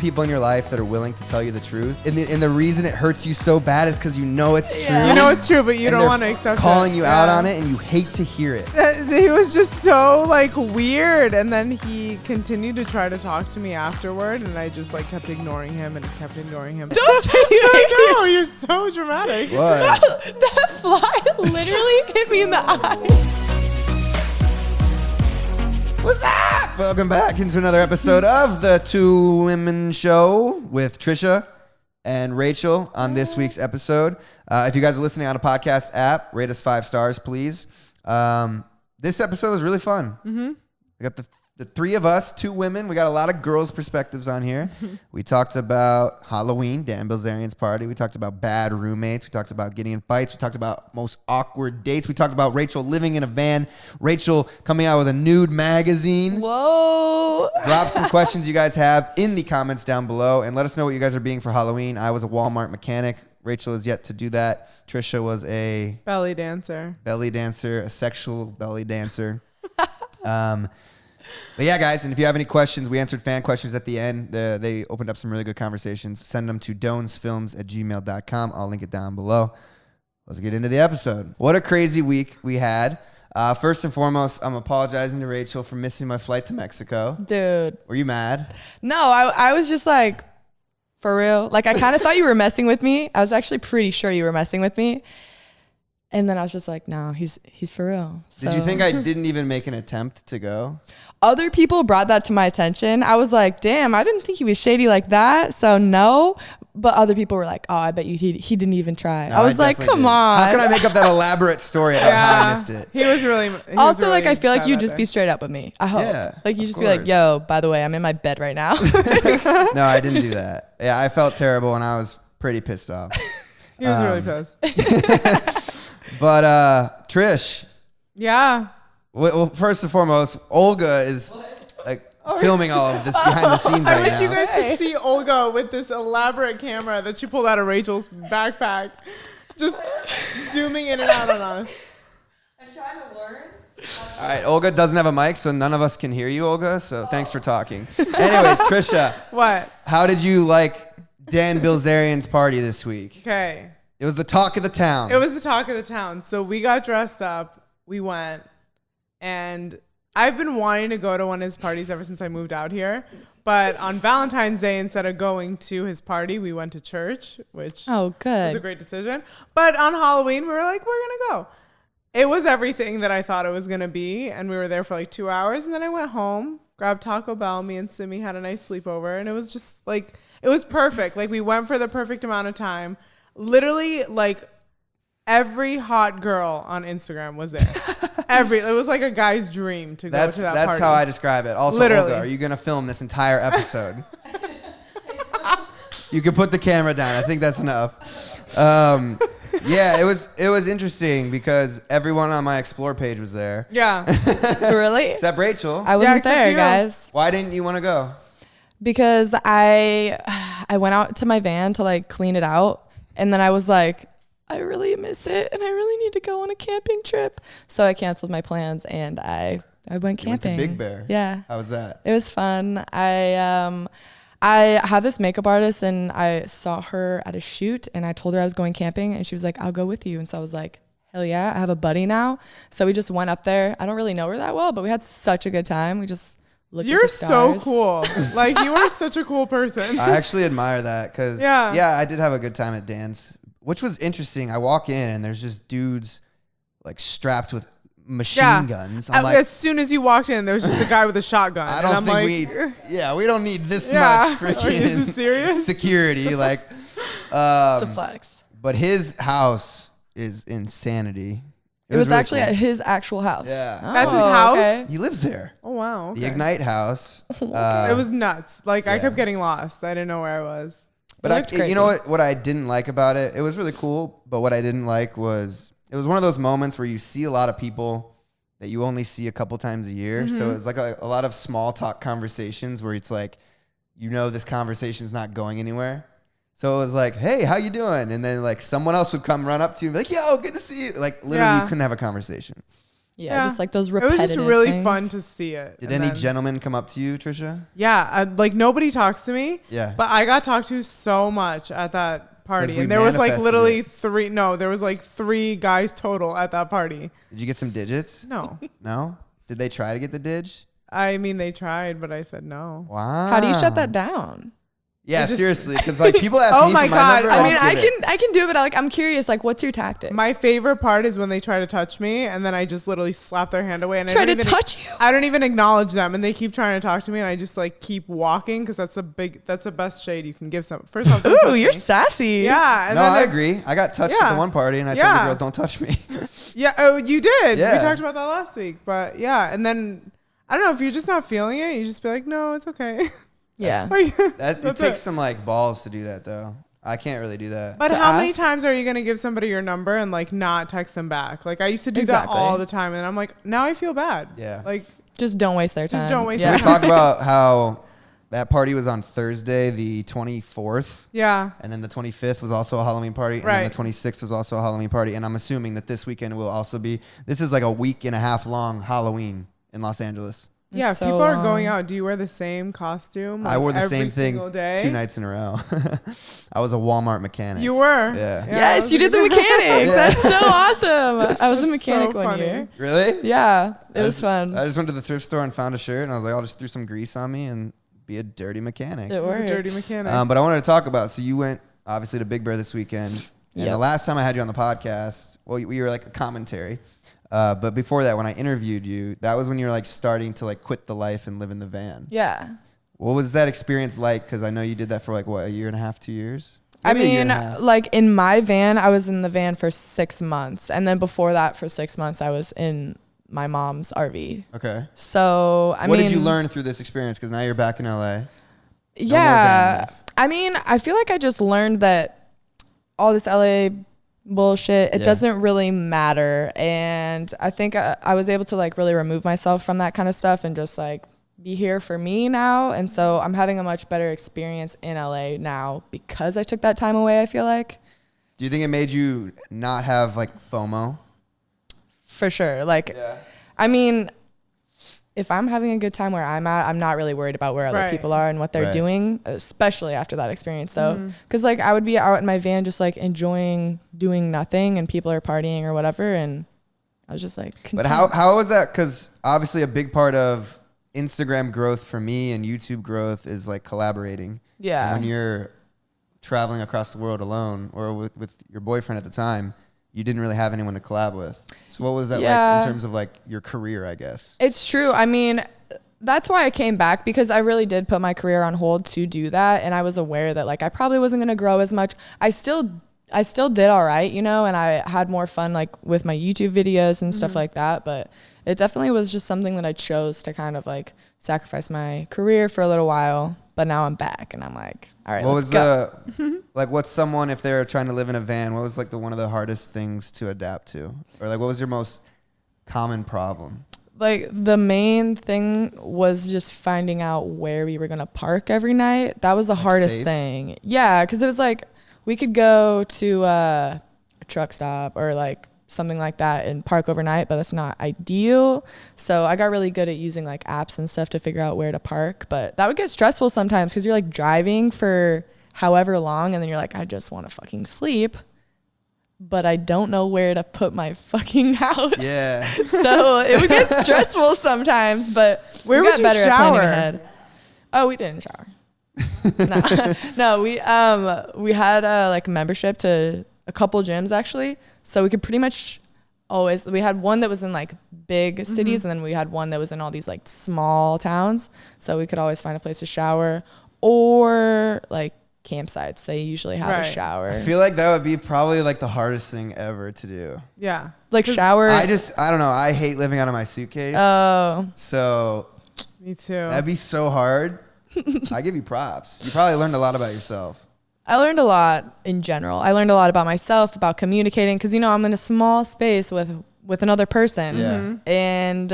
people in your life that are willing to tell you the truth. And the reason it hurts you so bad is because you know it's true. You know it's true, but you don't want to accept it. Calling you out on it, and you hate to hear it. He was just so like weird, and then he continued to try to talk to me afterward, and I just like kept ignoring him and kept ignoring him. Don't say I know, you're so dramatic. What? That fly literally hit me in the eye. What's up? Welcome back into another episode of the Two Women Show with TRISHA and Rachel. On this week's episode, if you guys are listening on a podcast app, rate us 5 stars, please. This episode was really fun. We got the three of us, 2 women. We got a lot of girls' perspectives on here. We talked about Halloween, Dan Bilzerian's party. We talked about bad roommates. We talked about getting in fights. We talked about most awkward dates. We talked about Rachel living in a van. Rachel coming out with a nude magazine. Whoa. Drop some questions you guys have in the comments down below and let us know what you guys are being for Halloween. I was a Walmart mechanic. Rachel is yet to do that. Trisha was a belly dancer, a sexual belly dancer. But yeah, guys, and if you have any questions, we answered fan questions at the end. They opened up some really good conversations. Send them to dohnzfilms@gmail.com. I'll link it down below. Let's get into the episode. What a crazy week we had. First and foremost, I'm apologizing to Rachel for missing my flight to Mexico. Dude. Were you mad? No, I was just like, for real? Like, I kind of thought you were messing with me. I was actually pretty sure you were messing with me. And then I was just like, no, he's for real. So. Did you think I didn't even make an attempt to go? Other people brought that to my attention. I was like, damn, I didn't think he was shady like that. So no. But other people were like, oh, I bet you he didn't even try. No, I was like, come on. How can I make up that elaborate story about how I missed it? He was really also really like, I feel like you'd just be straight up with me. I hope. Yeah, like you just be like, yo, by the way, I'm in my bed right now. No, I didn't do that. Yeah, I felt terrible and I was pretty pissed off. He was really pissed. But Trish. Yeah. Well, first and foremost, Olga is like filming all of this behind the scenes right now. I wish you guys could see Olga with this elaborate camera that she pulled out of Rachel's backpack, just zooming in and out on us. I'm trying to learn. All right, Olga doesn't have a mic, so none of us can hear you, Olga. So thanks for talking. Anyways, Trisha. What? How did you like Dan Bilzerian's party this week? Okay. It was the talk of the town. It was the talk of the town. So we got dressed up. We went. And I've been wanting to go to one of his parties ever since I moved out here. But on Valentine's Day, instead of going to his party, we went to church, which was a great decision. But on Halloween, we were like, we're going to go. It was everything that I thought it was going to be. And we were there for like 2 hours. And then I went home, grabbed Taco Bell. Me and Simi had a nice sleepover. And it was just like, it was perfect. Like we went for the perfect amount of time. Literally, like every hot girl on Instagram was there. It was like a guy's dream to go to that party. That's how I describe it. Also, literally. Olga, are you going to film this entire episode? You can put the camera down. I think that's enough. Yeah, it was interesting because everyone on my Explore page was there. Yeah. Really? Except Rachel. I wasn't there, guys. Why didn't you want to go? Because I went out to my van to like clean it out. And then I was like, I really miss it and I really need to go on a camping trip. So I canceled my plans and I went camping. You went to Big Bear. Yeah. How was that? It was fun. I have this makeup artist and I saw her at a shoot and I told her I was going camping and she was like, I'll go with you. And so I was like, hell yeah, I have a buddy now. So we just went up there. I don't really know her that well, but we had such a good time. We just looked at the stars. So cool. Like you are such a cool person. I actually admire that because yeah, I did have a good time at Dan's. Which was interesting. I walk in and there's just dudes like strapped with machine guns. I'm like, as soon as you walked in, there was just a guy with a shotgun. I don't think we don't need this much freaking security. Like, it's a flex. But his house is insanity. It was really actually at his actual house. Yeah. That's his house? Okay. He lives there. Oh, wow. Okay. The Ignite house. It was nuts. Like, I kept getting lost. I didn't know where I was. But you know what I didn't like about it? It was really cool, but what I didn't like was it was one of those moments where you see a lot of people that you only see a couple times a year. Mm-hmm. So it's like a lot of small talk conversations where it's like, you know, this conversation's not going anywhere. So it was like, hey, how you doing? And then like someone else would come run up to you and be like, yo, good to see you. Like literally you couldn't have a conversation. Yeah, just like those It repetitive was just really things. fun to see it. Did And any then- gentlemen come up to you, Trisha? Yeah, like nobody talks to me. Yeah. But I got talked to so much at that party, we and there was like manifested literally it. three. No, there was like 3 guys total at that party. Did you get some digits? No, No? Did they try to get the dig? I mean they tried, but I said no. Wow. How do you shut that down? Yeah, I just- seriously, because like people ask Oh me my for my God, number. I I'll mean, just I give it. can do it, but like I'm curious, like what's your tactic? My favorite part is when they try to touch me, and then I just literally slap their hand away, and Try I to don't even touch you? I don't even acknowledge them, and they keep trying to talk to me, and I just like keep walking because that's the best shade you can give some. First off, don't touch Ooh, you're me. sassy. Yeah, and No, then I if- agree. I got touched at Yeah. the one party, and I told Yeah. the girl, "Don't touch me." Yeah, oh, you did. Yeah. We talked about that last week, but yeah, and then I don't know if you're just not feeling it, you just be like, no, it's okay. Yeah. Like, That it that's takes it. some like balls to do that, though. I can't really do that. But to how many ask. times are you gonna give somebody your number and like not text them back? Like I used to do Exactly. that all the time, and I'm like, now I feel bad. Yeah. Like Just don't waste their time. Just don't waste yeah. their We talk about how that party was on Thursday, the 24th. yeah, And then the 25th was also a Halloween party. And Right. then the 26th was also a Halloween party. And I'm assuming that this weekend will also be. This is like a week and a half long Halloween in Los Angeles. yeah. If so people are going long. out, do you wear the same costume? I like, wore the every same thing single day? 2 nights in a row. I was a Walmart mechanic. You were. Yeah. Yes, you did the mechanic. That's so awesome. I was a mechanic one funny. year. Really? Yeah, it I was just- fun. I just went to the thrift store and found a shirt, and I was like, I'll just throw some grease on me and be a dirty mechanic. It It was a works. dirty mechanic. But I wanted to talk about. So you went obviously to Big Bear this weekend, and Yep. the last time I had you on the podcast, well, we were like a commentary. But before that, when I interviewed you, that was when you were like starting to like quit the life and live in the van. Yeah. What was that experience like? Because I know you did that for like what, a year and a half, 2 years. I Maybe a year mean, and a half. like in my van, I was in the van for 6 months. And then before that, for 6 months, I was in my mom's RV. Okay. So, I What mean, did you learn through this experience? Because now you're back in LA. Yeah. van I mean, I feel like I just learned that all this LA bullshit, it Yeah. doesn't really matter. And I think I was able to like really remove myself from that kind of stuff and just like be here for me now. And so I'm having a much better experience in LA now because I took that time away, I feel like. Do you think it made you not have like FOMO? For sure. Like, I mean, if I'm having a good time where I'm at, I'm not really worried about where other Right. people are and what they're Right. doing, especially after that experience. So, because like I would be out in my van just like enjoying doing nothing and people are partying or whatever. And I was just like, But content. how was that? Because obviously a big part of Instagram growth for me and YouTube growth is like collaborating. Yeah. And when you're traveling across the world alone or with your boyfriend at the time, you didn't really have anyone to collab with. So what was that like Yeah. in terms of like your career, I guess? It's true. I mean, that's why I came back because I really did put my career on hold to do that. And I was aware that like I probably wasn't going to grow as much. I still did all right, you know, and I had more fun like with my YouTube videos and stuff like that. But it definitely was just something that I chose to kind of like sacrifice my career for a little while. But now I'm back and I'm like, all right, What let's was go. like what's someone, if they're trying to live in a van, what was like one of the hardest things to adapt to? Or like what was your most common problem? Like the main thing was just finding out where we were going to park every night. That was the hardest safe? thing. Yeah. Cause it was like, we could go to a truck stop or like something like that and park overnight, but that's not ideal. So I got really good at using like apps and stuff to figure out where to park, but that would get stressful sometimes because you're like driving for however long and then you're like, I just want to fucking sleep, but I don't know where to put my fucking house. Yeah. So it would get stressful sometimes, but Where we would got you better at planning shower? ahead. Oh, we didn't shower. No, we had like a membership to a couple gyms actually, so we could pretty much always. We had one that was in like big cities, and then we had one that was in all these like small towns, so we could always find a place to shower or like campsites. They usually have a Right. shower, I feel like that would be probably like the hardest thing ever to do. Yeah. like 'Cause shower. I don't know. I hate living out of my suitcase. Oh, So Me too. that'd be so hard. I give you props. You probably learned a lot about yourself. I learned a lot in general. I learned a lot about myself, about communicating, because, you know, I'm in a small space with another person. Yeah. And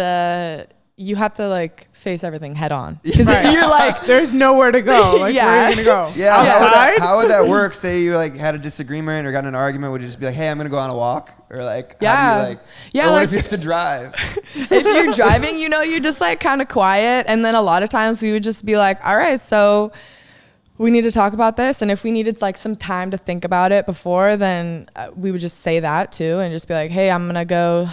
you have to like face everything head on. Because Right. you're like, There's nowhere to go. Like, Yeah. where are you gonna go? Yeah, Outside? how would that work? Say you like had a disagreement or got in an argument, would you just be like, "Hey, I'm gonna go on a walk," or like, Yeah. how do you like, Yeah, or what like- if you have to drive? if you're driving, you're just like kind of quiet. And then a lot of times we would just be like, all right, so we need to talk about this. And if we needed like some time to think about it before, then we would just say that too and just be like, hey, I'm going to go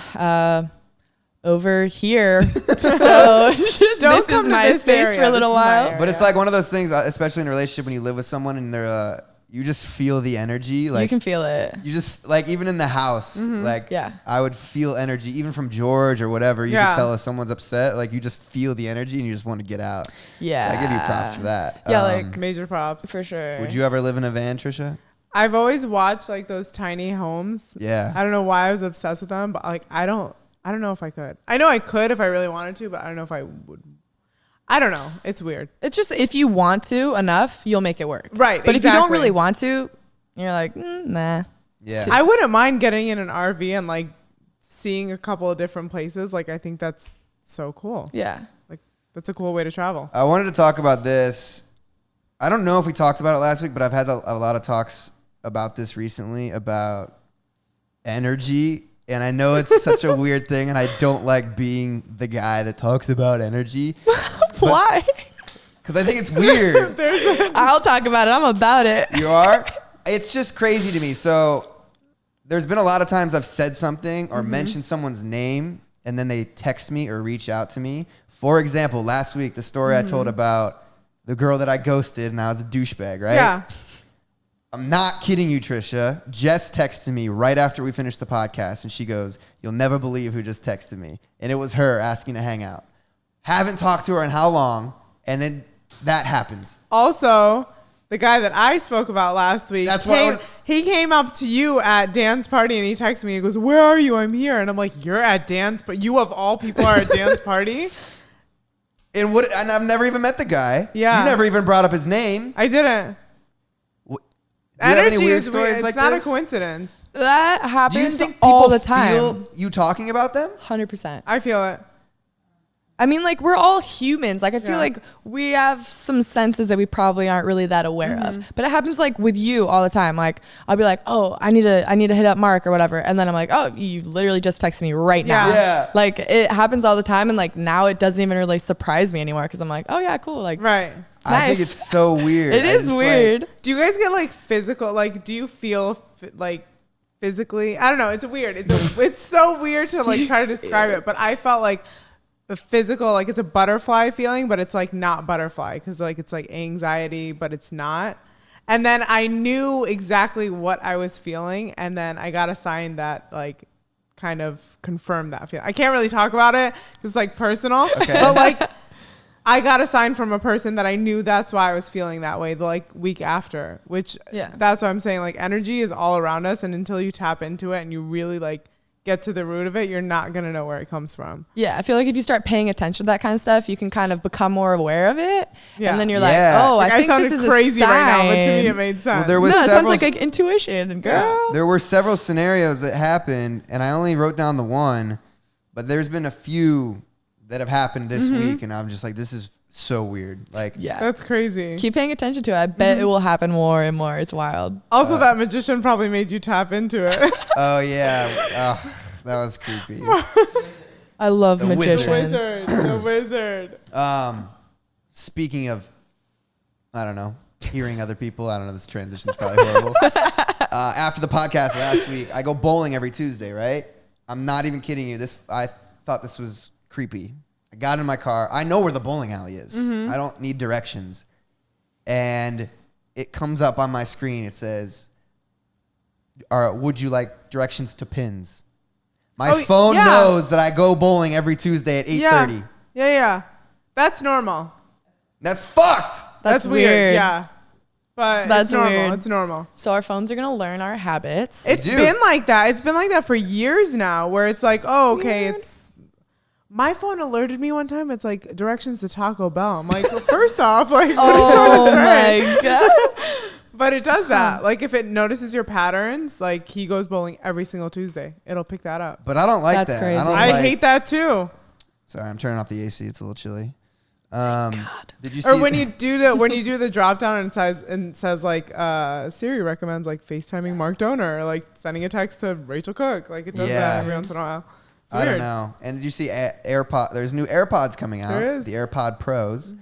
over here. So just Don't this come is to my this space area. for a This little is my while. area. But it's like one of those things, especially in a relationship when you live with someone and they're, you just feel the energy. Like You can feel it. you just like even in the house, like Yeah. I would feel energy even from George or whatever. You Yeah. could tell if someone's upset, like you just feel the energy and you just want to get out. Yeah. So I give you props for that. Yeah, like- Major props. For sure. would you ever live in a van, Trisha? I've always watched like those tiny homes. Yeah. I don't know why I was obsessed with them, but like I don't know if I could. I know I could if I really wanted to, but I don't know if I would. I don't know. It's weird. It's just if you want to enough, you'll make it work. Right, But if you don't exactly. really want to, you're like, nah. Yeah. I wouldn't mind getting in an RV and like seeing a couple of different places. Like I think that's so cool. Yeah. Like that's a cool way to travel. I wanted to talk about this. I don't know if we talked about it last week, but I've had a lot of talks about this recently about energy. And I know it's such a weird thing, and I don't like being the guy that talks about energy Why? because I think it's weird. I'll talk about it. I'm about it. You are? It's just crazy to me. So there's been a lot of times I've said something or mentioned someone's name, and then they text me or reach out to me. For example, last week, the story I told about the girl that I ghosted, and I was a douchebag, right? Yeah. I'm not kidding you, Trisha. Jess texted me right after we finished the podcast, and she goes, "You'll never believe who just texted me." And it was her asking to hang out. Haven't talked to her in how long, and then that happens. Also, the guy that I spoke about last week, That's why he came up to you at Dan's party and he texted me. He goes, "Where are you? I'm here." And I'm like, "You're at Dan's, but you of all people are at Dan's party." And I've never even met the guy. Yeah. You never even brought up his name. I didn't. Do you have any Energy weird is stories weird. like It's not this? a coincidence. That Do you happens think people all the time. feel you talking about them? 100%. I feel it. I mean, like, we're all humans. Like, I feel Yeah. like we have some senses that we probably aren't really that aware of. But it happens, like, with you all the time. Like, I'll be like, oh, I need to hit up Mark or whatever. And then I'm like, oh, you literally just texted me right now. Yeah. Like, it happens all the time. And, like, now it doesn't even really surprise me anymore because I'm like, oh, yeah, cool. Like, Right. I think Nice. it's so weird. it I is just, like- weird. Do you guys get like physical? Like, do you feel like physically? I don't know. It's weird. It's so weird to like try to describe it. But I felt like the physical, like it's a butterfly feeling, but it's like not butterfly because like it's like anxiety, but it's not. And then I knew exactly what I was feeling, and then I got a sign that like kind of confirmed that feeling. I can't really talk about it because it's like personal, but like. I got a sign from a person that I knew that's why I was feeling that way the like week after, which that's what I'm saying. Like energy is all around us. And until you tap into it and you really like get to the root of it, you're not going to know where it comes from. Yeah, I feel like if you start paying attention to that kind of stuff, you can kind of become more aware of it. Yeah. And then you're Yeah. like, oh, Like, I think sounded this is crazy a sign. right now, but to me it made sense. Well, there was No, it several, sounds like intuition, girl. there were several scenarios that happened, and I only wrote down the one, but there's been a few that have happened this week, and I'm just like, this is so weird. Like, Yeah. That's crazy. Keep paying attention to it. I bet it will happen more and more. It's wild. Also, that magician probably made you tap into it. oh yeah, that was creepy. I love The wizard. magicians. The wizard. Speaking of, I don't know, hearing other people. I don't know. This transition's probably horrible. After the podcast last week, I go bowling every Tuesday. Right? I'm not even kidding you. I thought this was creepy. I got in my car. I know where the bowling alley is. I don't need directions. And it comes up on my screen. It says, would you like directions to pins? My phone knows that I go bowling every Tuesday at 8:30. Yeah. That's normal. That's fucked. That's weird. weird. Yeah. But That's it's normal. weird. It's normal. So our phones are gonna learn our habits. It's Dude. been like that. It's been like that for years now, where it's like, oh, okay, Weird. it's my phone alerted me one time. It's like directions to Taco Bell. I'm like, well, first off, like, what are you Oh trying to say? my god. But it does that. Like, if it notices your patterns, like he goes bowling every single Tuesday, it'll pick that up. But I don't like That's that. crazy. I don't I like, hate that too. Sorry, I'm turning off the AC. It's a little chilly. Did you see? Or when you do the drop down and says like Siri recommends like FaceTiming Mark Dohner, or like sending a text to Rachel Cook, like it does that every once in a while. It's I weird. don't know. And did you see AirPod? There's new AirPods coming out. There is. The AirPod Pros.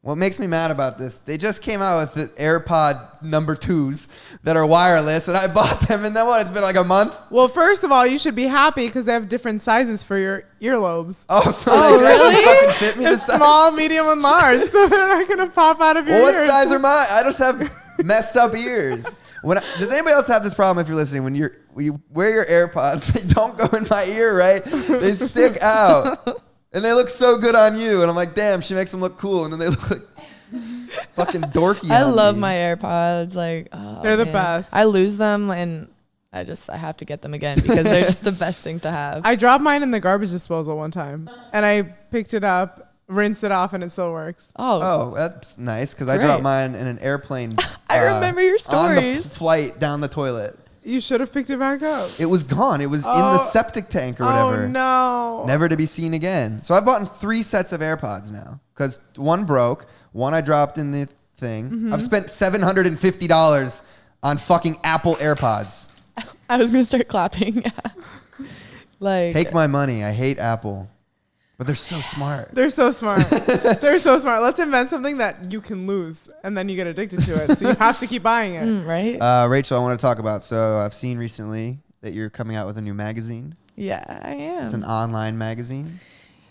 What makes me mad about this, they just came out with the AirPod number 2s that are wireless, and I bought them, and then what, it's been like a month? Well, first of all, you should be happy because they have different sizes for your earlobes. Oh, so they can actually fucking fit me The this size? small, medium, and large, so they're not going to pop out of your Well, what ears. size are mine? I just have messed up ears. Does anybody else have this problem if you're listening? When you wear your AirPods, they don't go in my ear, right? They stick out. And they look so good on you. And I'm like, damn, she makes them look cool. And then they look like fucking dorky. I on love me. my AirPods. Like, They're the man. best. I lose them and I have to get them again because they're just the best thing to have. I dropped mine in the garbage disposal one time, and I picked it up, rinsed it off, and it still works. Oh, that's nice because I Great. dropped mine in an airplane. I remember your On the stories. flight down the toilet. You should have picked it back up. It was gone. It was in the septic tank or whatever. Oh, no. Never to be seen again. So I've bought 3 sets of AirPods now because one broke, one I dropped in the thing. I've spent $750 on fucking Apple AirPods. I was going to start clapping. Like, Take my money. I hate Apple. But they're so smart. They're so smart. They're so smart. Let's invent something that you can lose, and then you get addicted to it. So you have to keep buying it. right? Rachel, I want to talk about. So I've seen recently that you're coming out with a new magazine. Yeah, I am. It's an online magazine.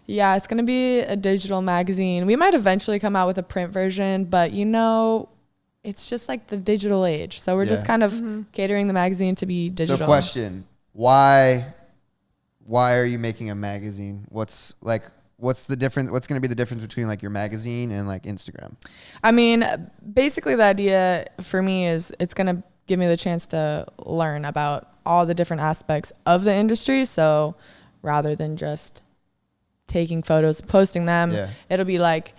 Yeah, it's going to be a digital magazine. We might eventually come out with a print version, but it's just like the digital age. So we're just kind of catering the magazine to be digital. So question, why are you making a magazine? What's the difference? What's going to be the difference between like your magazine and like Instagram? I mean, basically the idea for me is it's going to give me the chance to learn about all the different aspects of the industry. So rather than just taking photos, posting them, it'll be like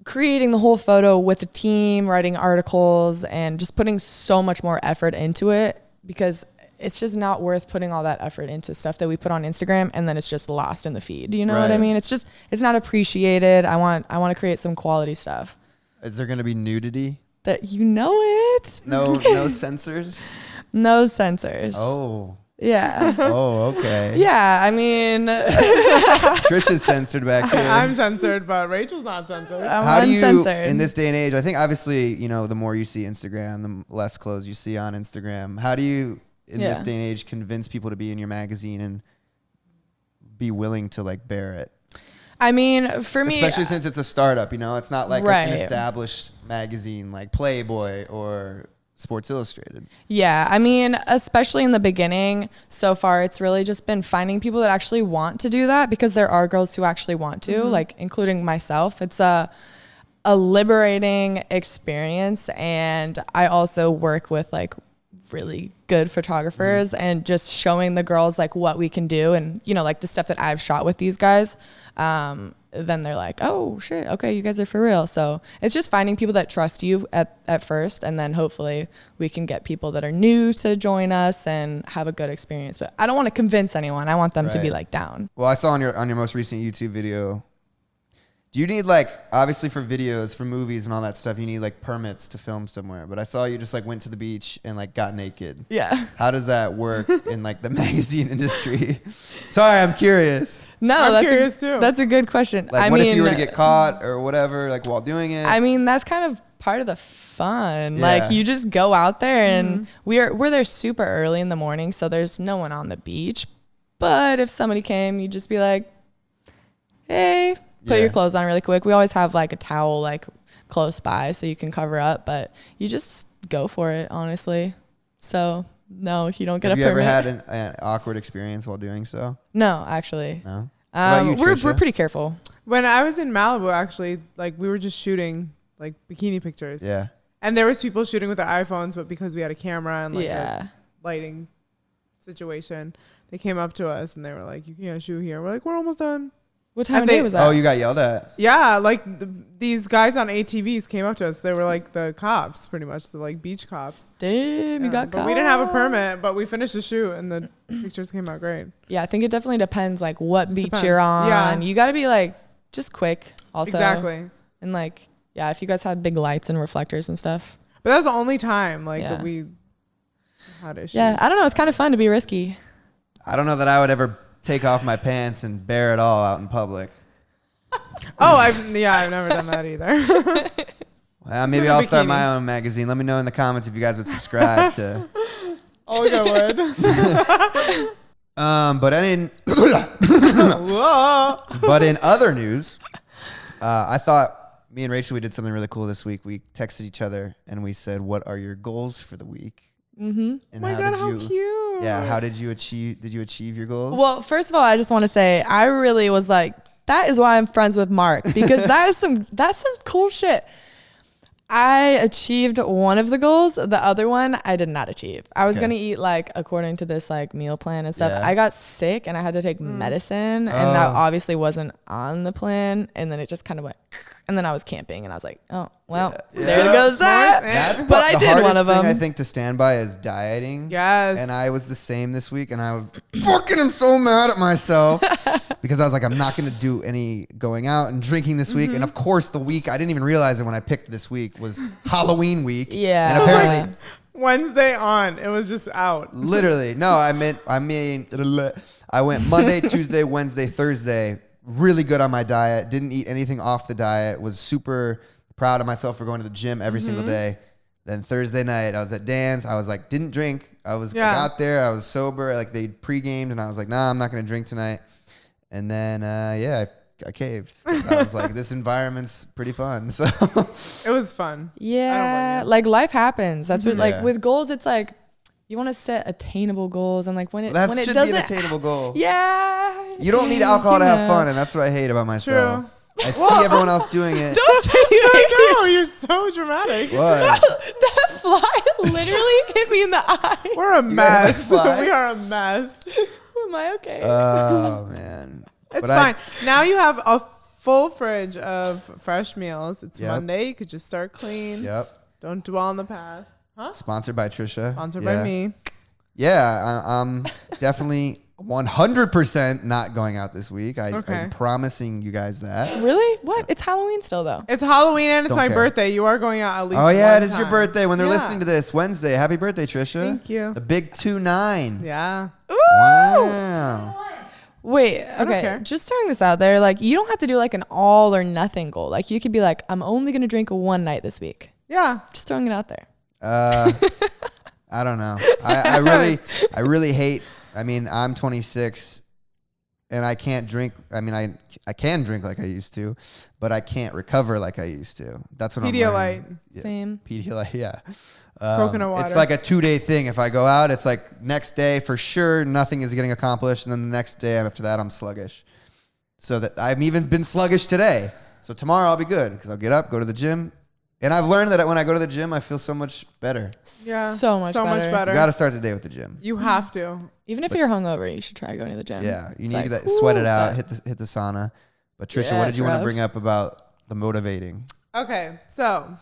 creating the whole photo with a team, writing articles, and just putting so much more effort into it, because it's just not worth putting all that effort into stuff that we put on Instagram and then it's just lost in the feed. You know what I mean? It's not appreciated. I want to create some quality stuff. Is there going to be nudity? That it. No censors? No censors. Oh. Yeah. Oh, okay. Yeah, I mean, Trisha's censored back here. I'm censored, but Rachel's not censored. How do you, uncensored. in this day and age, I think obviously, the more you see Instagram, the less clothes you see on Instagram. How do you, in this day and age, convince people to be in your magazine and be willing to like bear it? I mean, for me, especially since it's a startup, it's not like an established magazine like Playboy or Sports Illustrated. Yeah, I mean, especially in the beginning, so far it's really just been finding people that actually want to do that, because there are girls who actually want to, like including myself. It's a liberating experience, and I also work with like really good photographers and just showing the girls like what we can do, and like the stuff that I've shot with these guys. Then they're like, oh shit, okay, you guys are for real. So it's just finding people that trust you at first, and then hopefully we can get people that are new to join us and have a good experience. But I don't want to convince anyone. I want them to be like down. Well, I saw on your most recent YouTube video, do you need like, obviously for videos, for movies and all that stuff, you need like permits to film somewhere, but I saw you just like went to the beach and like got naked. Yeah. How does that work in like the magazine industry? Sorry, I'm curious. No, I'm curious too. That's a good question. Like, what if you were to get caught or whatever, like while doing it? I mean, that's kind of part of the fun. Yeah. Like, you just go out there, and we're there super early in the morning, so there's no one on the beach. But if somebody came, you'd just be like, hey, put your clothes on really quick. We always have like a towel like close by so you can cover up, but you just go for it, honestly. So no, you don't get a permit. Have you ever had an awkward experience while doing so? No, actually. No. What about you, we're Trisha? pretty careful. When I was in Malibu, actually, like we were just shooting like bikini pictures. Yeah. And there was people shooting with their iPhones, but because we had a camera and like a lighting situation, they came up to us and they were like, "You can't shoot here." We're like, "We're almost done." What time of day was that? Oh, you got yelled at. Yeah, like these guys on ATVs came up to us. They were like the cops, pretty much, the like beach cops. Damn, you got but caught. we didn't have a permit, but we finished the shoot and the pictures came out great. Yeah, I think it definitely depends like what beach Depends. you're on. Yeah. You got to be like just quick also. Exactly. And like, yeah, if you guys had big lights and reflectors and stuff. But that was the only time like Yeah. we had issues. Yeah, I don't know. It's kind of fun to be risky. I don't know that I would ever take off my pants and bare it all out in public. Oh, I've never done that either. Well, maybe in a I'll start bikini. my own magazine. Let me know in the comments if you guys would subscribe to. Oh, I would. But in Whoa. but in other news, I thought me and Rachel, we did something really cool this week. We texted each other and we said, "What are your goals for the week?" Mm-hmm. And My God, how cute. Yeah, how did you achieve? Did you achieve your goals? Well, first of all, I just want to say I really was like, that is why I'm friends with Mark, because that's some cool shit. I achieved one of the goals. The other one I did not achieve. I was Okay. gonna eat like according to this like meal plan and stuff. Yeah. I got sick and I had to take medicine, and that Oh. obviously wasn't on the plan. And then it just kind of went. And then I was camping, and I was like, oh well, Yeah. there goes that. That's But I the did hardest one of thing them. I think to stand by is dieting. Yes. And I was the same this week, and I fucking am so mad at myself because I was like, I'm not going to do any going out and drinking this week. And of course, the week I didn't even realize it when I picked this week was Halloween week. Yeah. And apparently, Wednesday on, it was just out. literally, no, I went Monday, Tuesday, Wednesday, Thursday. Really good on my diet. Didn't eat anything off the diet. Was super proud of myself for going to the gym every single day. Then Thursday night, I was at dance. I was like, didn't drink. I got there. I was sober. Like they pre-gamed, and I was like, nah, I'm not gonna drink tonight. And then, I caved. I was like, this environment's pretty fun. So It was fun. Yeah, like life happens. That's what like Yeah. with goals. It's like you want to set attainable goals, and like when it that when it should be an doesn't. attainable goal. Yeah. You don't need alcohol to have fun, and that's what I hate about myself. True. I see everyone else doing it. Don't say I know, it. you're so dramatic. What? That fly literally hit me in the eye. We're a mess. fly? We are a mess. Am I okay? Oh man. It's But fine. Now you have a full fridge of fresh meals. It's Yep. Monday. You could just start clean. Yep. Don't dwell on the past. Huh? Sponsored by Trisha. Sponsored Yeah. by me. Yeah, I'm definitely 100% not going out this week. Okay. I'm promising you guys that. Really? What? It's Halloween still though. It's Halloween and it's Don't my care. birthday. You are going out at least. Oh yeah, one it is your time. birthday when they're Yeah. listening to this Wednesday. Happy birthday, Trisha. Thank you. The big 2-9. Yeah. Wow. Wait, don't okay. care. Just throwing this out there, like you don't have to do like an all or nothing goal. Like you could be like, I'm only gonna drink one night this week. Yeah. Just throwing it out there. I don't know. I really hate. I mean, I'm 26, and I can't drink. I mean, I can drink like I used to, but I can't recover like I used to. That's what I'm Pedialyte. learning. Yeah. Same. Pedialyte, yeah. Coconut water. It's like a 2-day thing. If I go out, it's like next day for sure nothing is getting accomplished, and then the next day after that I'm sluggish. So that I've even been sluggish today. So tomorrow I'll be good because I'll get up, go to the gym, and I've learned that when I go to the gym, I feel so much better. Yeah. So much better. You got to start the day with the gym. You have to. Even if you're hungover, you should try going to the gym. Yeah, you It's need like, to sweat it ooh, out, but- hit the sauna. But Trisha, Yeah, what did it's you want to rough. bring up about the motivating? Okay. So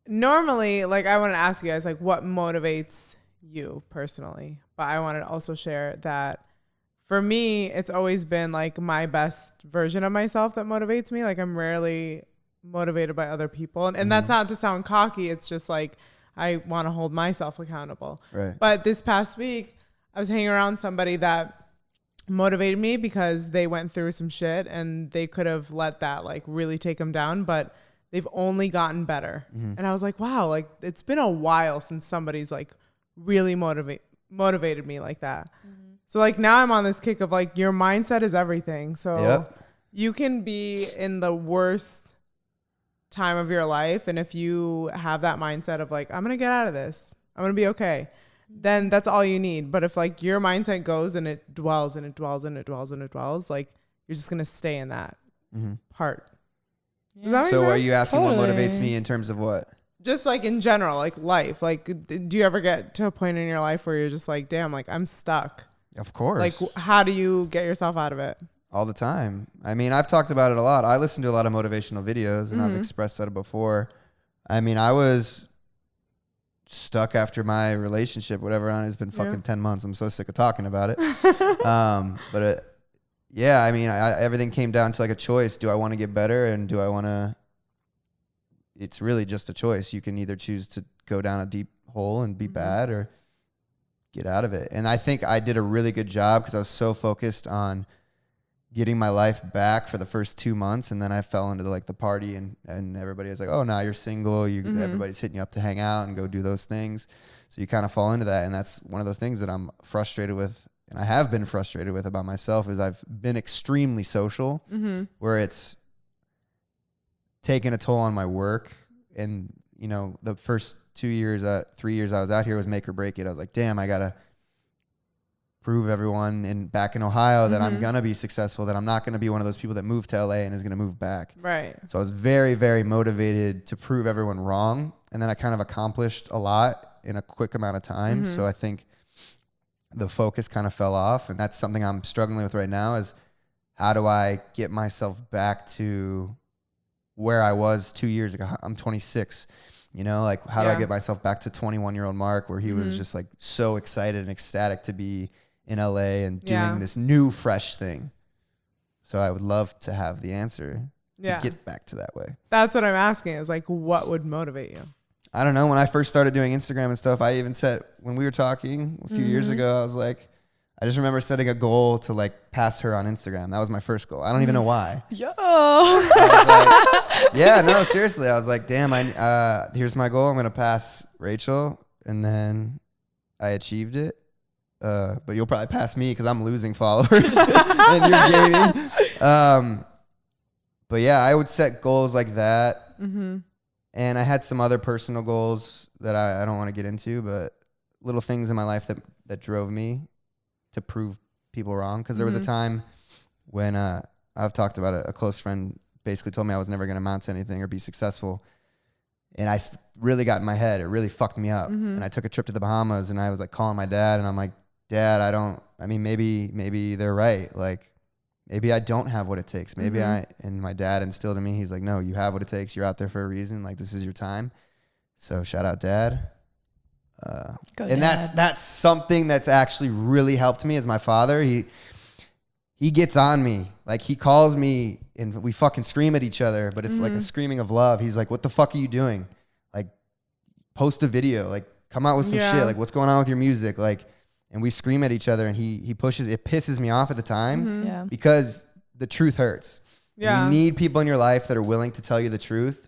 normally, like I want to ask you guys, like what motivates you personally? But I want to also share that for me, it's always been like my best version of myself that motivates me. Like I'm rarely motivated by other people. And that's not to sound cocky. It's just like I want to hold myself accountable. Right. But this past week, I was hanging around somebody that motivated me because they went through some shit and they could have let that like really take them down, but they've only gotten better. And I was like, wow, like it's been a while since somebody's like really motivated me like that. So like now I'm on this kick of like your mindset is everything. So Yep. you can be in the worst time of your life, and if you have that mindset of like I'm gonna get out of this, I'm gonna be okay, then that's all you need. But if like your mindset goes and it dwells and it dwells and it dwells and it dwells, like you're just gonna stay in that part. Does that make So are sense? you asking what Totally. motivates me in terms of what? Just like in general, like life, like do you ever get to a point in your life where you're just like, damn, like I'm stuck? Of course. Like how do you get yourself out of it? all the time. I mean, I've talked about it a lot. I listen to a lot of motivational videos, and I've expressed that before. I mean, I was stuck after my relationship, whatever. It's been fucking 10 months. I'm so sick of talking about it. Yeah, I mean, everything came down to like a choice. Do I want to get better, and do I want to? It's really just a choice. You can either choose to go down a deep hole and be bad, or get out of it. And I think I did a really good job because I was so focused on getting my life back for the first 2 months, and then I fell into the party, and everybody was like, "Oh, now you're single. Everybody's hitting you up to hang out and go do those things." So you kind of fall into that, and that's one of those things that I'm frustrated with, and I have been frustrated with about myself, is I've been extremely social, where it's taken a toll on my work. And the first 3 years I was out here was make or break it. I was like, damn, I gotta prove everyone back in Ohio that I'm gonna be successful, that I'm not gonna be one of those people that moved to LA and is gonna move back. Right. So I was very, very motivated to prove everyone wrong. And then I kind of accomplished a lot in a quick amount of time. So I think the focus kind of fell off. And that's something I'm struggling with right now, is how do I get myself back to where I was 2 years ago? I'm 26, how do I get myself back to 21-year-old Mark, where he was just like so excited and ecstatic to be in LA and doing this new fresh thing. So I would love to have the answer to get back to that way. That's what I'm asking, is like, what would motivate you? I don't know. When I first started doing Instagram and stuff, I even said, when we were talking a few years ago, I was like, I just remember setting a goal to like pass her on Instagram. That was my first goal. I don't even know why. Yeah, no, seriously. I was like, damn, here's my goal. I'm going to pass Rachel. And then I achieved it. But you'll probably pass me because I'm losing followers and you're gaining. But yeah, I would set goals like that. And I had some other personal goals that I don't want to get into, but little things in my life that drove me to prove people wrong. Because there was a time when I've talked about it, a close friend basically told me I was never going to amount to anything or be successful. And I really got in my head. It really fucked me up. And I took a trip to the Bahamas, and I was like calling my dad, and I'm like, Dad, maybe they're right. Like, maybe I don't have what it takes. Maybe and my dad instilled in me, he's like, no, you have what it takes. You're out there for a reason. Like, this is your time. So shout out, Dad. And that's something that's actually really helped me, is my father. He gets on me. Like, he calls me and we fucking scream at each other, but it's like a screaming of love. He's like, what the fuck are you doing? Like, post a video, like come out with some shit. Like, what's going on with your music? Like, and we scream at each other, and he pushes. It pisses me off at the time because the truth hurts. You need people in your life that are willing to tell you the truth,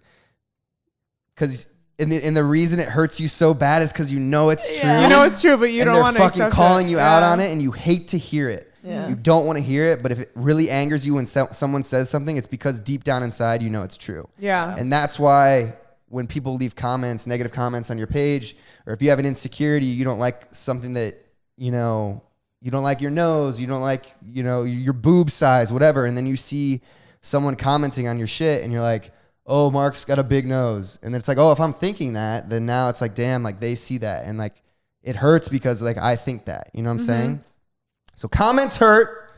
because and the reason it hurts you so bad is because you know it's true. You know it's true, but you don't want to accept it. They're fucking calling you out on it, and you hate to hear it. You don't want to hear it, but if it really angers you when someone says something, it's because deep down inside you know it's true. And that's why when people leave comments, negative comments on your page, or if you have an insecurity, you don't like something that, you don't like your nose, you don't like, your boob size, whatever, and then you see someone commenting on your shit, and you're like, oh, Mark's got a big nose. And then it's like, oh, if I'm thinking that, then now it's like, damn, like they see that. And like, it hurts because like I think that, you know what I'm saying? So comments hurt,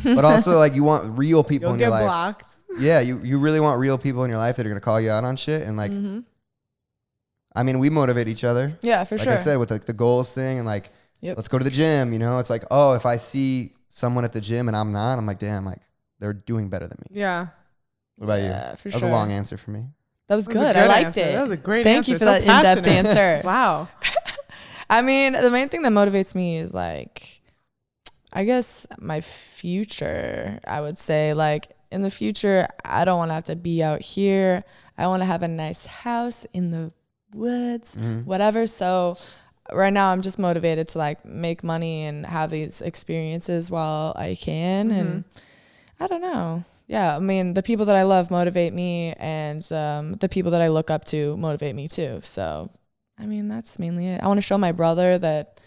but also like you want real people in your life. Blocked. Yeah, you really want real people in your life that are going to call you out on shit. And like, I mean, we motivate each other. Yeah, for sure. Like I said, with like the goals thing, and like, let's go to the gym, it's like, oh, if I see someone at the gym and I'm not, I'm like, damn, like they're doing better than me. Yeah. What about you? For that was a long answer for me. That was good. I liked it. That was a great Thank answer. you for that in-depth answer. Wow. I mean, the main thing that motivates me is like, I guess my future. I would say like in the future, I don't want to have to be out here. I want to have a nice house in the woods, whatever. So right now I'm just motivated to like make money and have these experiences while I can. And I don't know. Yeah, I mean, the people that I love motivate me, and the people that I look up to motivate me too. So, I mean, that's mainly it. I want to show my brother that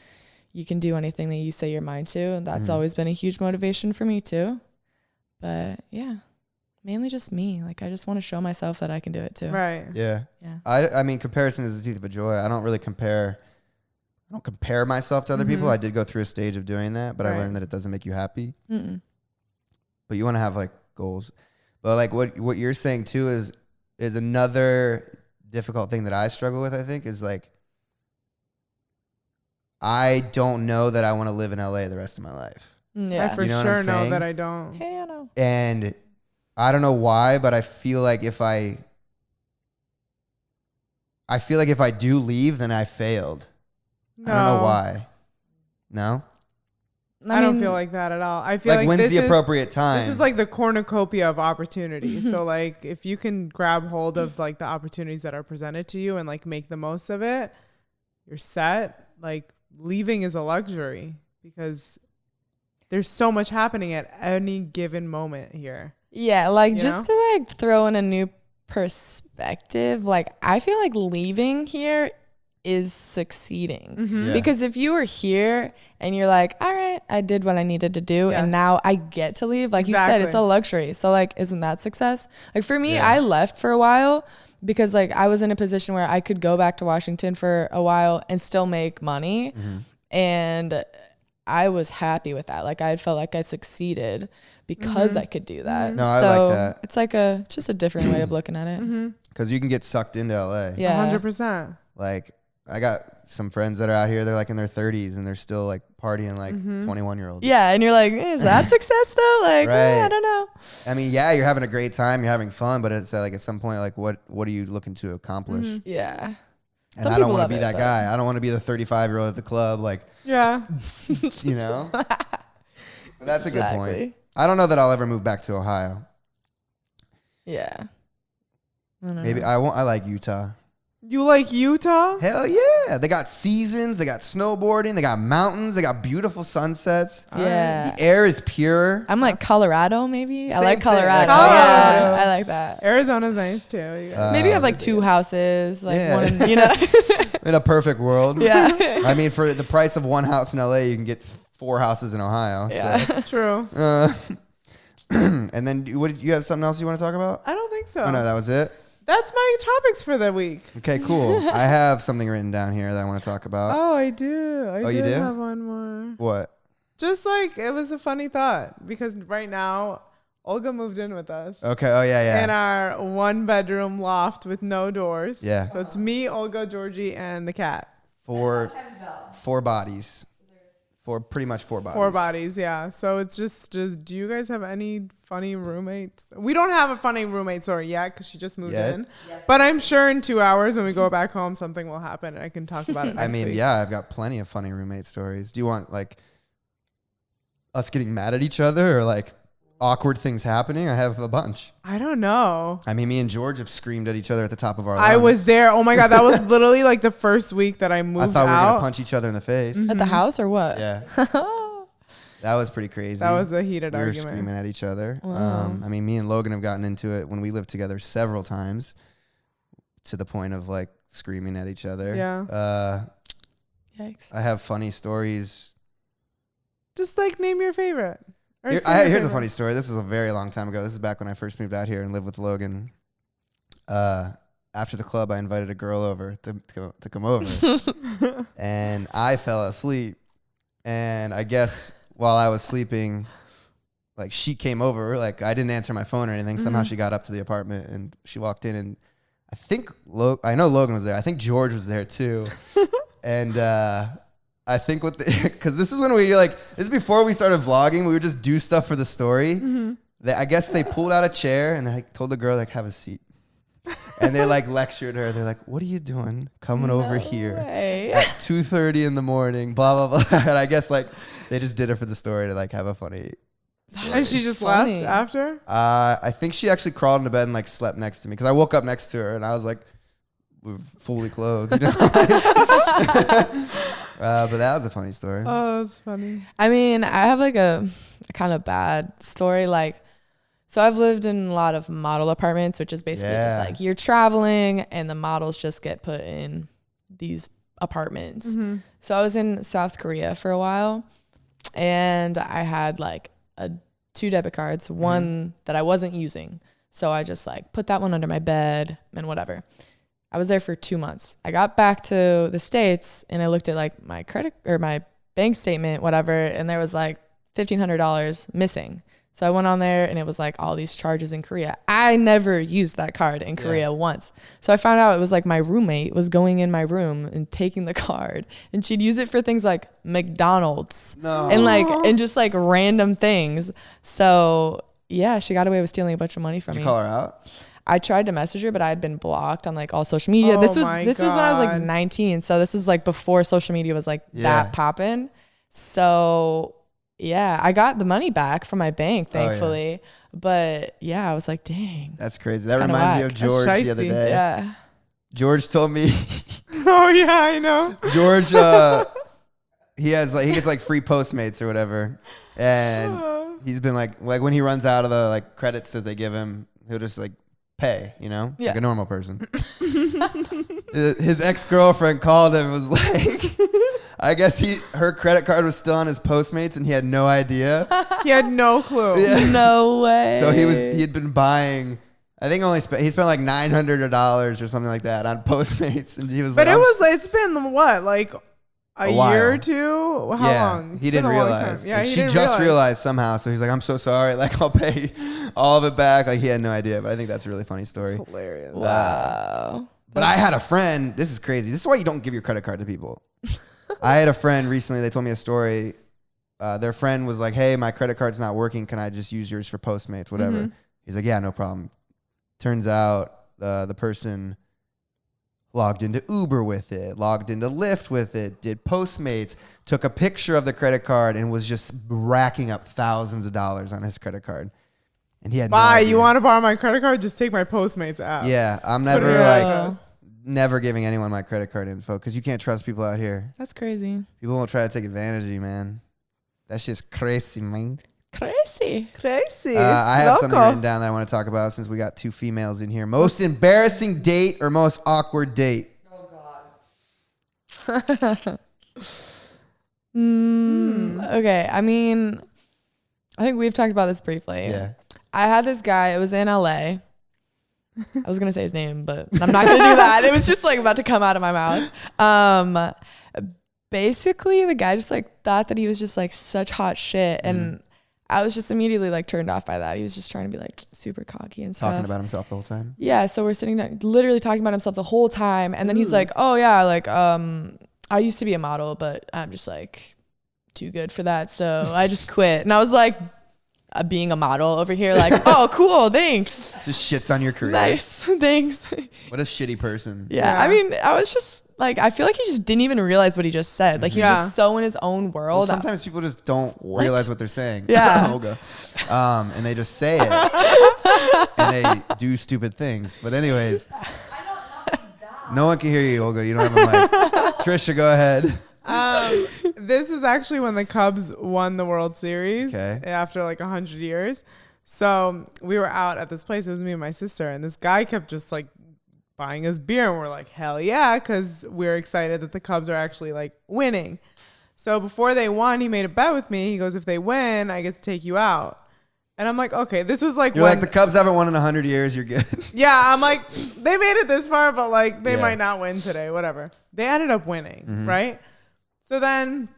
you can do anything that you say your mind to, and that's always been a huge motivation for me too. But yeah, mainly just me. Like, I just want to show myself that I can do it too. Right. Yeah. I mean, comparison is the teeth of a joy. I don't compare myself to other people. I did go through a stage of doing that, but I learned that it doesn't make you happy. but you want to have like goals. But like what you're saying too is another difficult thing that I struggle with, I think, is like, I don't know that I want to live in LA the rest of my life. I for sure know that I don't. Hey, I know. And I don't know why, but I feel like if I do leave, then I failed. No. I don't know why. No? I don't feel like that at all. I feel like when's the appropriate time? This is like the cornucopia of opportunities. So like if you can grab hold of like the opportunities that are presented to you and like make the most of it, you're set. Like leaving is a luxury because there's so much happening at any given moment here. Yeah, like just to like throw in a new perspective, like I feel like leaving here is succeeding because if you were here and you're like, all right, I did what I needed to do and now I get to leave, like you said, it's a luxury. So like, isn't that success? Like for me, I left for a while because like I was in a position where I could go back to Washington for a while and still make money. And I was happy with that. Like I felt like I succeeded because I could do that. No, I like that. It's like just a different way of looking at it. Because you can get sucked into LA. Yeah. 100%. Like I got some friends that are out here, they're like in their 30s and they're still like partying like 21-year-olds. Yeah, and you're like, is that success though? Like, Right. I don't know. I mean, yeah, you're having a great time, you're having fun, but it's like at some point, like what are you looking to accomplish? Yeah. And I don't want to be that guy. I don't want to be the 35-year-old at the club, like, Yeah. you know? But that's a good point. I don't know that I'll ever move back to Ohio. Yeah. Maybe I won't. I like Utah. You like Utah? Hell yeah. They got seasons, they got snowboarding, they got mountains, they got beautiful sunsets. Yeah. The air is pure. I'm like Colorado, maybe. I Same like thing. Colorado. Colorado. Yeah, I like that. Arizona's nice too. Maybe you have like 2 houses, like yeah. one, you know. In a perfect world. Yeah. I mean, for the price of one house in LA, you can get 4 houses in Ohio. Yeah. So. True. And then you have something else you want to talk about? I don't think so. Oh, no, that was it? That's my topics for the week. Okay, cool. I have something written down here that I want to talk about. Oh, I do. You do? Have one more. What? Just like it was a funny thought because right now Olga moved in with us. Okay. Oh, yeah. In our 1-bedroom loft with no doors. Yeah. So it's me, Olga, Georgie, and the cat. 4 bodies. Pretty much 4 bodies. 4 bodies, yeah. So it's just do you guys have any funny roommates? We don't have a funny roommate story yet because she just moved in. Yes. But I'm sure in 2 hours when we go back home, something will happen and I can talk about it next week. Yeah, I've got plenty of funny roommate stories. Do you want like us getting mad at each other or like awkward things happening? I have a bunch. I don't know. I mean, me and George have screamed at each other at the top of our lungs. I was there. Oh my God. That was literally like the first week that I moved out. I thought we were going to punch each other in the face. At the house or what? Yeah. That was pretty crazy. That was a heated argument. We were screaming at each other. Wow. I mean, me and Logan have gotten into it when we lived together several times to the point of like screaming at each other. Yeah. Yikes. I have funny stories. Just like name your favorite. Here's a funny story. This was a very long time ago. This is back when I first moved out here and lived with Logan. After the club, I invited a girl over to come over. And I fell asleep. And I guess while I was sleeping, like she came over. Like I didn't answer my phone or anything. Somehow she got up to the apartment and she walked in. And I think I know Logan was there. I think George was there too. And I think because this is when this is before we started vlogging. We would just do stuff for the story. I guess they pulled out a chair and they like told the girl like have a seat. And they like lectured her. They're like, "What are you doing coming over here at 2:30 in the morning?" Blah blah blah. And I guess like they just did it for the story to like have a funny story. And she just left after? I think she actually crawled into bed and like slept next to me because I woke up next to her and I was like fully clothed, you know. But that was a funny story. Oh, that's funny. I mean, I have like a kind of bad story. Like, so I've lived in a lot of model apartments, which is basically just like you're traveling and the models just get put in these apartments. So I was in South Korea for a while and I had like 2 debit cards, one that I wasn't using. So I just like put that one under my bed and whatever. I was there for 2 months. I got back to the States and I looked at like my credit or my bank statement, whatever, and there was like $1,500 missing. So I went on there and it was like all these charges in Korea. I never used that card in Korea once. So I found out it was like my roommate was going in my room and taking the card, and she'd use it for things like McDonald's and just like random things. So yeah, she got away with stealing a bunch of money from me. Did you call her out? I tried to message her, but I had been blocked on like all social media. This was when I was like 19. So this was like before social media was like that poppin'. So yeah, I got the money back from my bank, thankfully. But yeah, I was like, dang. That's crazy. That reminds me of George the other day. Yeah. George told me. Oh yeah, I know. George, he gets like free Postmates or whatever, and he's been like when he runs out of the like credits that they give him, he'll just like pay, like a normal person. His ex-girlfriend called him and was like, I guess her credit card was still on his Postmates and he had no idea. He had no clue. Yeah. No way. So he had been buying, I think he spent like $900 or something like that on Postmates, and he was but it's been what, like a year or two? How long? He didn't realize. Yeah, she just realized somehow. So he's like, I'm so sorry. Like, I'll pay all of it back. Like, he had no idea. But I think that's a really funny story. That's hilarious. Wow. But I had a friend. This is crazy. This is why you don't give your credit card to people. I had a friend recently. They told me a story. Their friend was like, hey, my credit card's not working. Can I just use yours for Postmates, whatever? Mm-hmm. He's like, yeah, no problem. Turns out the person logged into Uber with it, logged into Lyft with it, did Postmates, took a picture of the credit card, and was just racking up thousands of dollars on his credit card. And he had no idea. You want to borrow my credit card? Just take my Postmates app. Yeah, I'm never giving anyone my credit card info because you can't trust people out here. That's crazy. People will try to take advantage of you, man. That shit's crazy, man. Crazy. I have something written down that I want to talk about since we got two females in here. Most embarrassing date or most awkward date? Oh, God. Okay. I mean, I think we've talked about this briefly. Yeah. I had this guy. It was in LA. I was going to say his name, but I'm not going to do that. It was just like about to come out of my mouth. Basically, the guy just like thought that he was just like such hot shit. And I was just immediately like turned off by that. He was just trying to be like super cocky and stuff. Talking about himself the whole time? Yeah. So we're sitting down, literally talking about himself the whole time. And then he's like, oh yeah, like, I used to be a model, but I'm just like too good for that. So I just quit. And I was like, being a model over here, like, oh, cool, thanks. Just shits on your career. Nice, thanks. What a shitty person. Yeah, I mean, I was just like, I feel like he just didn't even realize what he just said. Like, he's just so in his own world. Well, sometimes people just don't realize what they're saying. Yeah. Olga. And they just say it. And they do stupid things. But anyways. No one can hear you, Olga. You don't have a mic. Trisha, go ahead. This was actually when the Cubs won the World Series after like 100 years. So we were out at this place. It was me and my sister, and this guy kept just like buying us beer, and we're like, hell yeah, because we're excited that the Cubs are actually like winning. So before they won, he made a bet with me. He goes, if they win, I get to take you out. And I'm like, okay, this was like You're like, the Cubs haven't won in 100 years. You're good. Yeah, I'm like, they made it this far, but like they might not win today, whatever. They ended up winning, right? So then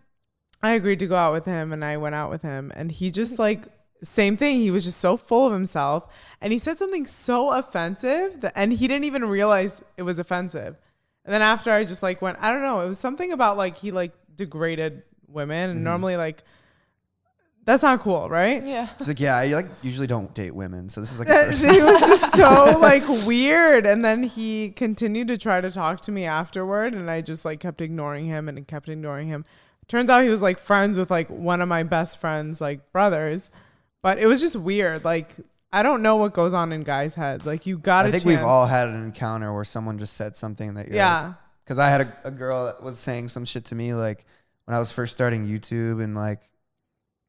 I agreed to go out with him, and I went out with him, and he just like, same thing. He was just so full of himself, and he said something so offensive and he didn't even realize it was offensive. And then after I just like went, I don't know, it was something about like, he like degraded women, and normally like, that's not cool, right? Yeah. It's like, yeah, I like usually don't date women, so this is like he was just so like weird. And then he continued to try to talk to me afterward, and I just like kept ignoring him and kept ignoring him. Turns out he was like friends with like one of my best friends, like brothers. But it was just weird. Like, I don't know what goes on in guys' heads. Like, you got I think we've all had an encounter where someone just said something that you're because I had a girl that was saying some shit to me like when I was first starting YouTube, and like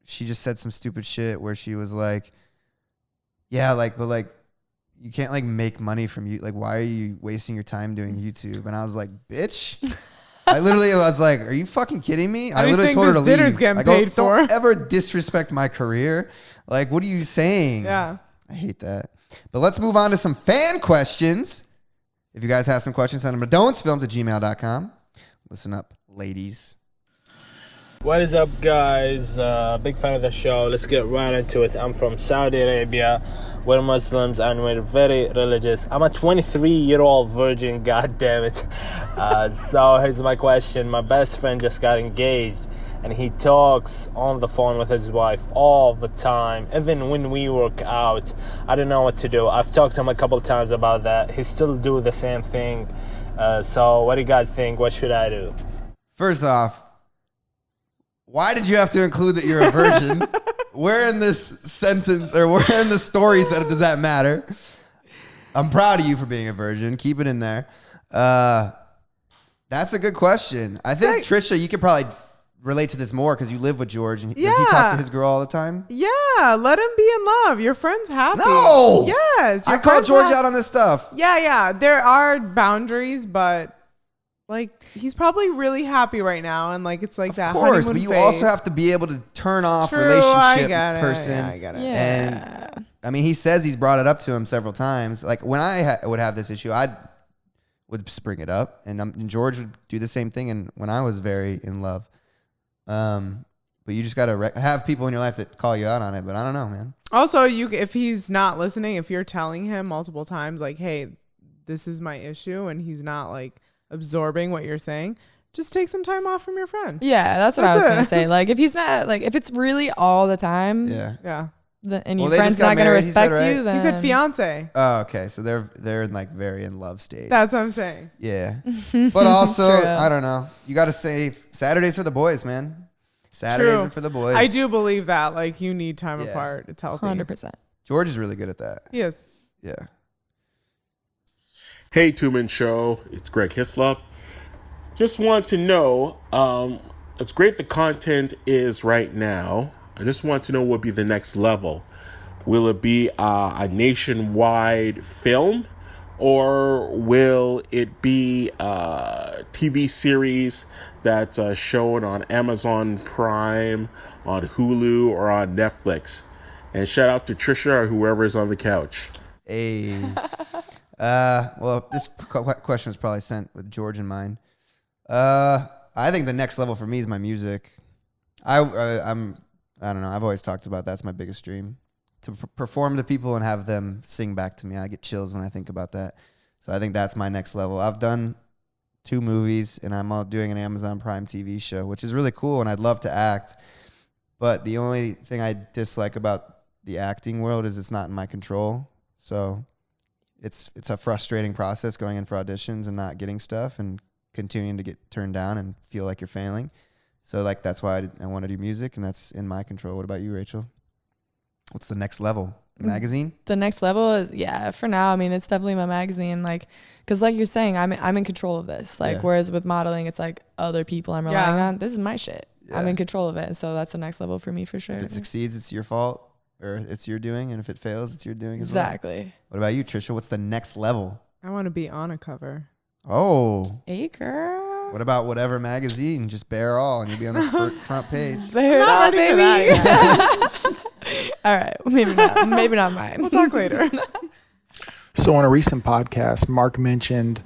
she just said some stupid shit where she was like, yeah, like, but like, you can't like make money from you. Like, why are you wasting your time doing YouTube? And I was like, bitch. I literally was like, are you fucking kidding me? I literally told her to leave. Dinner's getting paid for. Don't ever disrespect my career. Like, what are you saying? Yeah. I hate that. But let's move on to some fan questions. If you guys have some questions, send them to dohnzfilms@gmail.com. Listen up, ladies. What is up, guys? Big fan of the show. Let's get right into it. I'm from Saudi Arabia. We're Muslims and we're very religious. I'm a 23-year-old virgin, god damn it. So here's my question. My best friend just got engaged and he talks on the phone with his wife all the time, even when we work out. I don't know what to do. I've talked to him a couple of times about that. He still do the same thing. So what do you guys think? What should I do? First off, why did you have to include that you're a virgin? Where in this sentence or where in the story said does that matter? I'm proud of you for being a virgin. Keep it in there. That's a good question. I think, Trisha, you could probably relate to this more because you live with George. And does he talk to his girl all the time? Yeah, let him be in love. Your friend's happy. No! Yes. I called George out on this stuff. Yeah. There are boundaries, but like he's probably really happy right now. And like it's like of that. Of course, honeymoon but you phase. also have to be able to turn off True, relationship I person. Yeah, I get it. Yeah. And I mean, he says he's brought it up to him several times. Like when I would have this issue, I would bring it up, and George would do the same thing. And when I was very in love, but you just gotta have people in your life that call you out on it. But I don't know, man. Also, if he's not listening, if you're telling him multiple times, like, "Hey, this is my issue," and he's not like absorbing what you're saying, just take some time off from your friend. Yeah, that's what I was gonna say. Like, if he's not like, if it's really all the time, yeah. And your friend's not gonna respect you, then he said fiance. Oh, okay. So they're in like very in love stage. That's what I'm saying. Yeah, but also True. I don't know. You got to say Saturdays for the boys, man. Saturdays are for the boys. I do believe that. Like you need time apart. It's healthy. 100%. George is really good at that. He is. Yeah. Hey, two-man show. It's Greg Hislop. Just want to know, it's great the content is right now. I just want to know what would be the next level. Will it be a nationwide film? Or will it be a TV series that's shown on Amazon Prime, on Hulu, or on Netflix? And shout out to Trisha or whoever is on the couch. Hey. Well, this question was probably sent with George in mind. I think the next level for me is my music. I don't know. I've always talked about that's my biggest dream, to perform to people and have them sing back to me. I get chills when I think about that. So I think that's my next level. I've done 2 movies and I'm all doing an Amazon Prime TV show, which is really cool. And I'd love to act. But the only thing I dislike about the acting world is it's not in my control. So it's a frustrating process going in for auditions and not getting stuff and continuing to get turned down and feel like you're failing. So like that's why I want to do music, and that's in my control. What about you, Rachel? What's the next level? Magazine? The next level is, for now, I mean, it's definitely my magazine. Like, because like you're saying, I'm in control of this. Like, whereas with modeling, it's like other people I'm relying on. This is my shit. Yeah. I'm in control of it. So that's the next level for me for sure. If it succeeds, it's your fault, or it's your doing. And if it fails, it's your doing as exactly. well. What about you, Trisha? What's the next level? I want to be on a cover. Oh. Hey, girl. What about whatever magazine? Just bear all, and you'll be on the front page. Bear it all, baby. All right, maybe not. Maybe not mine. We'll talk later. So on a recent podcast, Mark mentioned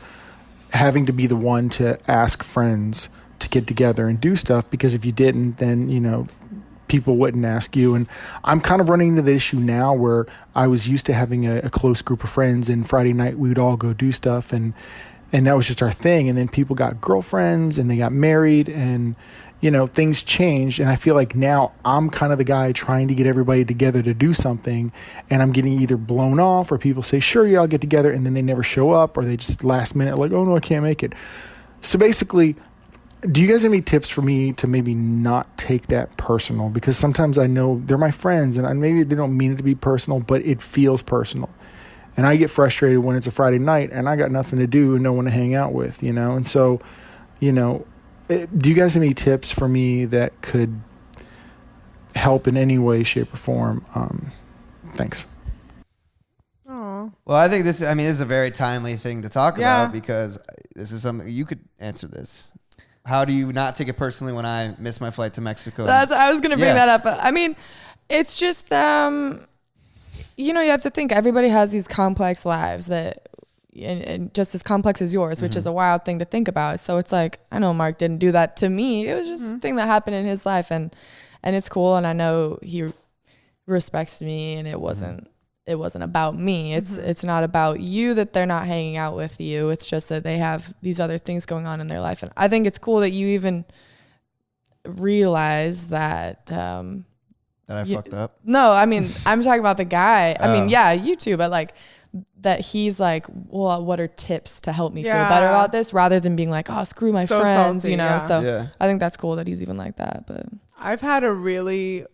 having to be the one to ask friends to get together and do stuff, because if you didn't, then, people wouldn't ask you. And I'm kind of running into the issue now where I was used to having a close group of friends, and Friday night we would all go do stuff, and that was just our thing. And then people got girlfriends and they got married, and things changed. And I feel like now I'm kind of the guy trying to get everybody together to do something, and I'm getting either blown off, or people say, sure, y'all get together, and then they never show up, or they just last minute like, oh no, I can't make it. So basically, do you guys have any tips for me to maybe not take that personal? Because sometimes I know they're my friends, and maybe they don't mean it to be personal, but it feels personal. And I get frustrated when it's a Friday night and I got nothing to do and no one to hang out with, And so, do you guys have any tips for me that could help in any way, shape, or form? Thanks. Oh. Well, I think this is a very timely thing to talk about, because this is something you could answer this. How do you not take it personally when I miss my flight to Mexico? I was going to bring that up. I mean, it's just, you have to think everybody has these complex lives that, and just as complex as yours, which is a wild thing to think about. So it's like, I know Mark didn't do that to me. It was just a thing that happened in his life, and it's cool. And I know he respects me, and it wasn't about me. It's not about you that they're not hanging out with you. It's just that they have these other things going on in their life. And I think it's cool that you even realize that That I fucked up. no, I mean, I'm talking about the guy. I mean, yeah, you too, but like that he's like, well, what are tips to help me feel better about this, rather than being like, oh, screw my So friends, salty, you know? yeah. So Yeah. I think that's cool that he's even like that. But I've had a really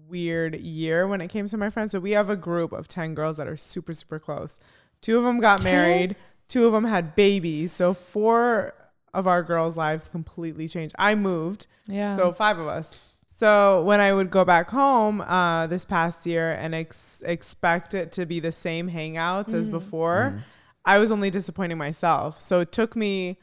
weird year when it came to my friends. So we have a group of 10 girls that are super, super close. 2 of them got married. 2 of them had babies. So 4 of our girls' lives completely changed. I moved. yeah. So 5 of us. So when I would go back home this past year and expect it to be the same hangouts as before, I was only disappointing myself. So it took me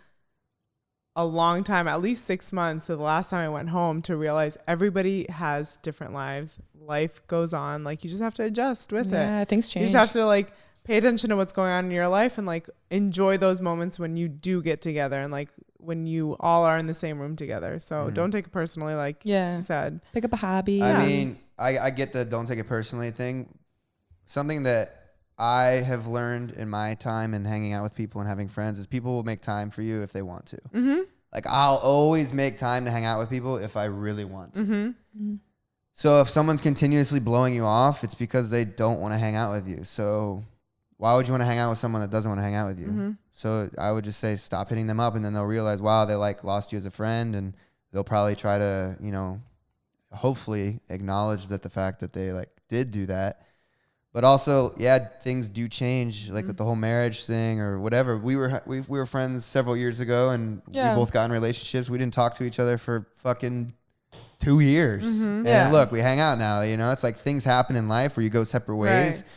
a long time, at least 6 months, to the last time I went home, to realize everybody has different lives. Life goes on. Like, you just have to adjust with it. Yeah, things change. You just have to like pay attention to what's going on in your life and like enjoy those moments when you do get together and like when you all are in the same room together. So don't take it personally, like you said. Pick up a hobby. I mean, I get the don't take it personally thing. Something that I have learned in my time and hanging out with people and having friends is people will make time for you if they want to. Like, I'll always make time to hang out with people if I really want to. So if someone's continuously blowing you off, it's because they don't want to hang out with you. So why would you want to hang out with someone that doesn't want to hang out with you? So I would just say stop hitting them up, and then they'll realize, wow, they like lost you as a friend, and they'll probably try to, you know, hopefully acknowledge that the fact that they like did do that. But also, yeah, things do change, like with the whole marriage thing or whatever. We were friends several years ago, and we both got in relationships. We didn't talk to each other for fucking 2 years. And look, we hang out now. You know, it's like things happen in life where you go separate ways. Right.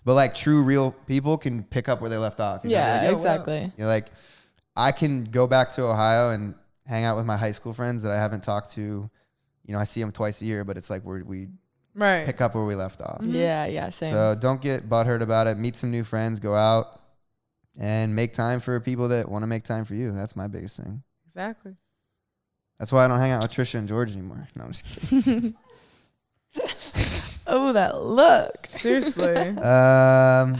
But like true, real people can pick up where they left off. You know? Yeah, like, exactly. Well, you're like, I can go back to Ohio and hang out with my high school friends that I haven't talked to. You know, I see them twice a year, but it's like we pick up where we left off. Yeah, same. So don't get butthurt about it. Meet some new friends, go out, and make time for people that want to make time for you. That's my biggest thing. Exactly. That's why I don't hang out with Trisha and George anymore. No, I'm just kidding. Oh, that look. Seriously. Yeah,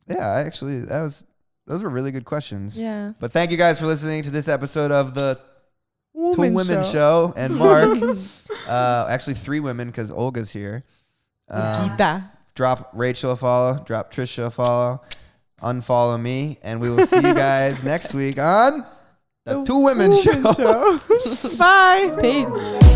actually, those were really good questions. Yeah. But thank you guys for listening to this episode of the Two Woman Women Show. And Mark. Actually, 3 women because Olga's here. Drop Rachel a follow. Drop Trisha a follow. Unfollow me. And we will see you guys next week on the Two Women Show. Bye. Peace.